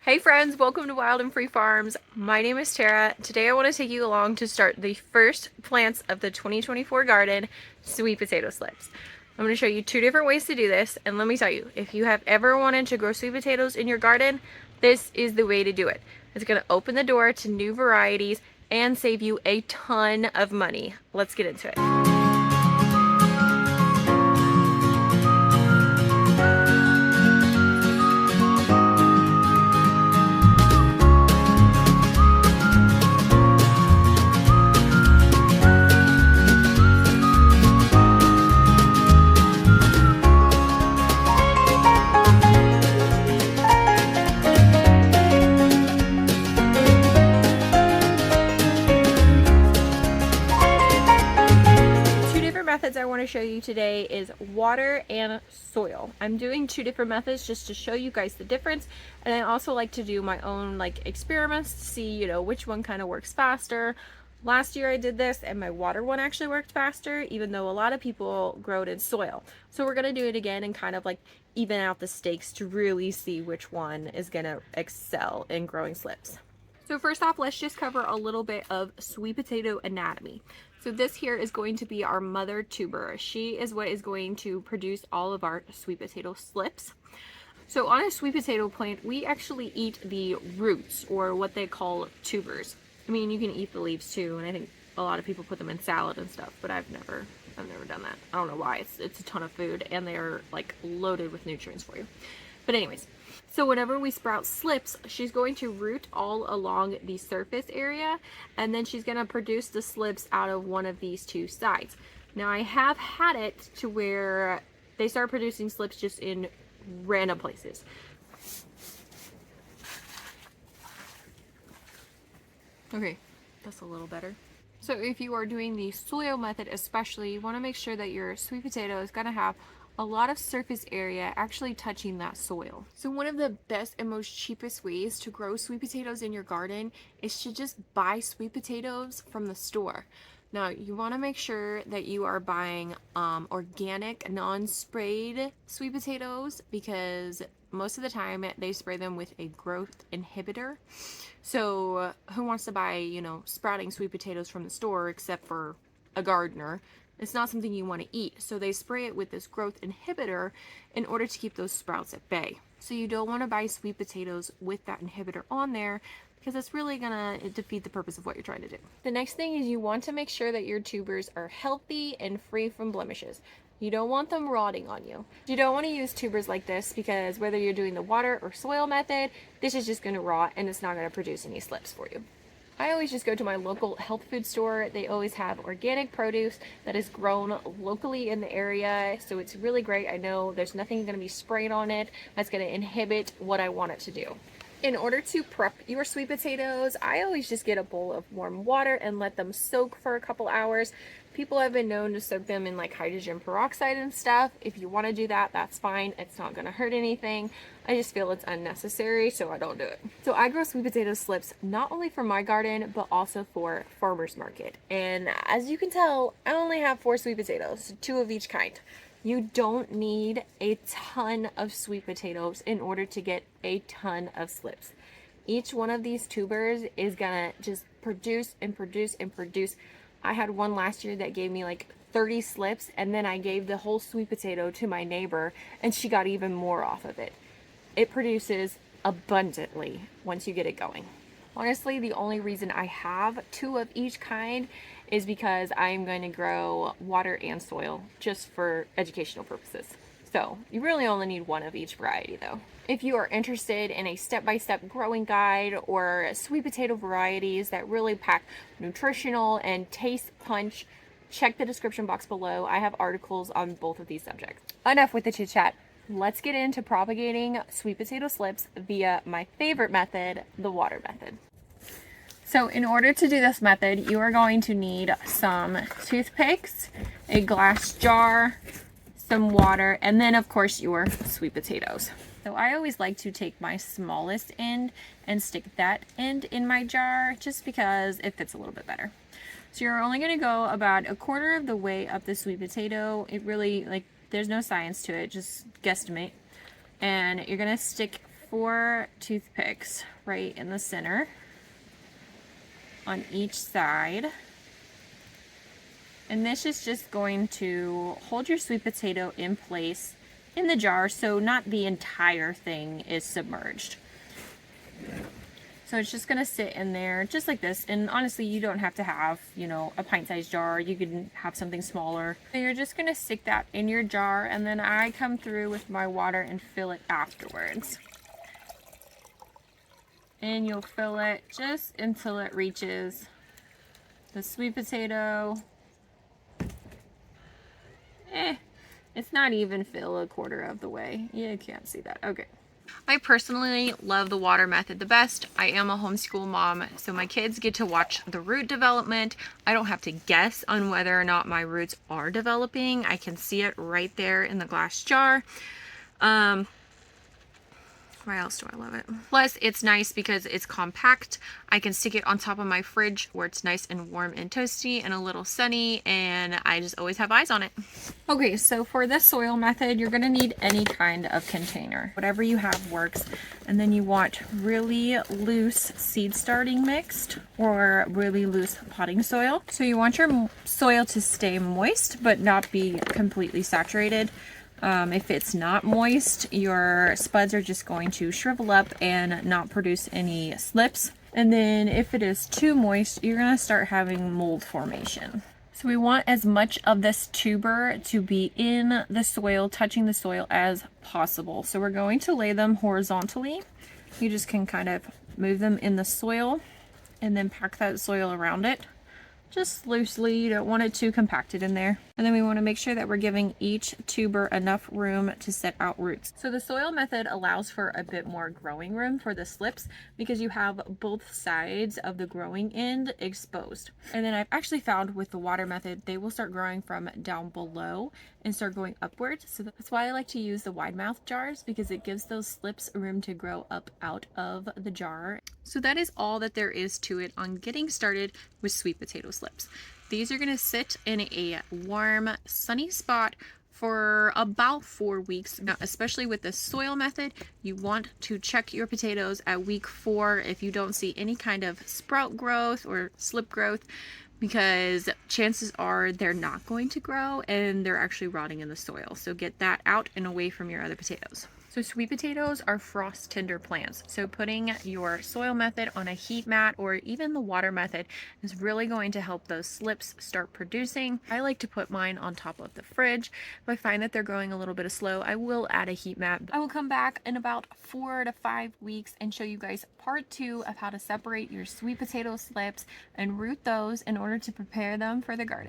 Hey friends, welcome to Wild and Free Farms. My name is Tara. Today I want to take you along to start the first plants of the 2024 garden, sweet potato slips. I'm going to show you two different ways to do this, and let me tell you, if you have ever wanted to grow sweet potatoes in your garden, this is the way to do it. It's going to open the door to new varieties and save you a ton of money. Let's get into it. Methods I want to show you today is water and soil. I'm doing two different methods just to show you guys the difference, and I also like to do my own experiments to see which one kind of works faster. Last year I did this and my water one actually worked faster, even though a lot of people grow it in soil. So we're going to do it again and kind of even out the stakes to really see which one is going to excel in growing slips. So first off, let's just cover a little bit of sweet potato anatomy. So this here is going to be our mother tuber. She is what is going to produce all of our sweet potato slips. So on a sweet potato plant, we actually eat the roots, or what they call tubers. I mean, you can eat the leaves too, and I think a lot of people put them in salad and stuff, but I've never done that. I don't know why. It's a ton of food, and they're loaded with nutrients for you. But anyways, so whenever we sprout slips, she's going to root all along the surface area, and then she's going to produce the slips out of one of these two sides. Now I have had it to where they start producing slips just in random places. Okay, that's a little better. So if you are doing the soil method especially, you want to make sure that your sweet potato is going to have a lot of surface area actually touching that soil. So one of the best and most cheapest ways to grow sweet potatoes in your garden is to just buy sweet potatoes from the store. Now you want to make sure that you are buying organic, non-sprayed sweet potatoes, because most of the time they spray them with a growth inhibitor. So who wants to buy, sprouting sweet potatoes from the store except for a gardener? It's not something you want to eat. So they spray it with this growth inhibitor in order to keep those sprouts at bay. So you don't want to buy sweet potatoes with that inhibitor on there, because it's really gonna defeat the purpose of what you're trying to do. The next thing is you want to make sure that your tubers are healthy and free from blemishes. You don't want them rotting on you. You don't want to use tubers like this, because whether you're doing the water or soil method, this is just going to rot and it's not going to produce any slips for you. I always just go to my local health food store. They always have organic produce that is grown locally in the area, so it's really great. I know there's nothing going to be sprayed on it that's going to inhibit what I want it to do. In order to prep your sweet potatoes, I always just get a bowl of warm water and let them soak for a couple hours. People have been known to soak them in hydrogen peroxide and stuff. If you want to do that, that's fine. It's not going to hurt anything. I just feel it's unnecessary, so I don't do it. So I grow sweet potato slips not only for my garden, but also for farmers market. And as you can tell, I only have 4 sweet potatoes, 2 of each kind. You don't need a ton of sweet potatoes in order to get a ton of slips. Each one of these tubers is gonna just produce and produce and produce. I had one last year that gave me 30 slips, and then I gave the whole sweet potato to my neighbor and she got even more off of it. It produces abundantly once you get it going. Honestly, the only reason I have 2 of each kind is because I'm going to grow water and soil just for educational purposes. So you really only need 1 of each variety though. If you are interested in a step-by-step growing guide or sweet potato varieties that really pack nutritional and taste punch, check the description box below. I have articles on both of these subjects. Enough with the chit chat. Let's get into propagating sweet potato slips via my favorite method, the water method. So in order to do this method, you are going to need some toothpicks, a glass jar, some water, and then of course your sweet potatoes. So I always like to take my smallest end and stick that end in my jar, just because it fits a little bit better. So you're only going to go about 1/4 of the way up the sweet potato. It really, there's no science to it, just guesstimate. And you're going to stick 4 toothpicks right in the center on each side. And this is just going to hold your sweet potato in place in the jar so not the entire thing is submerged. So it's just gonna sit in there just like this. And honestly, you don't have to have, you know, a pint-sized jar. You can have something smaller. So you're just gonna stick that in your jar, and then I come through with my water and fill it afterwards. And you'll fill it just until it reaches the sweet potato. It's not even fill a quarter of the way. You can't see that. Okay. I personally love the water method the best. I am a homeschool mom, so my kids get to watch the root development. I don't have to guess on whether or not my roots are developing. I can see it right there in the glass jar. Why else do I love it? Plus, it's nice because it's compact. I can stick it on top of my fridge where it's nice and warm and toasty and a little sunny, and I just always have eyes on it. Okay, so for this soil method, you're gonna need any kind of container. Whatever you have works. And then you want really loose seed starting mixed or really loose potting soil. So you want your soil to stay moist, but not be completely saturated. If it's not moist, your spuds are just going to shrivel up and not produce any slips. And then if it is too moist, you're going to start having mold formation. So we want as much of this tuber to be in the soil, touching the soil as possible. So we're going to lay them horizontally. You just can kind of move them in the soil and then pack that soil around it. Just loosely, you don't want it too compacted in there. And then we want to make sure that we're giving each tuber enough room to set out roots. So the soil method allows for a bit more growing room for the slips because you have both sides of the growing end exposed. And then I've actually found with the water method, they will start growing from down below and start going upwards. So that's why I like to use the wide mouth jars, because it gives those slips room to grow up out of the jar. So that is all that there is to it on getting started with sweet potato slips. These are going to sit in a warm, sunny spot for about 4 weeks. Now, especially with the soil method, you want to check your potatoes at week 4 if you don't see any kind of sprout growth or slip growth, because chances are they're not going to grow and they're actually rotting in the soil. So get that out and away from your other potatoes. So sweet potatoes are frost tender plants. So putting your soil method on a heat mat or even the water method is really going to help those slips start producing. I like to put mine on top of the fridge. If I find that they're growing a little bit slow, I will add a heat mat. I will come back in about 4 to 5 weeks and show you guys part 2 of how to separate your sweet potato slips and root those in order to prepare them for the garden.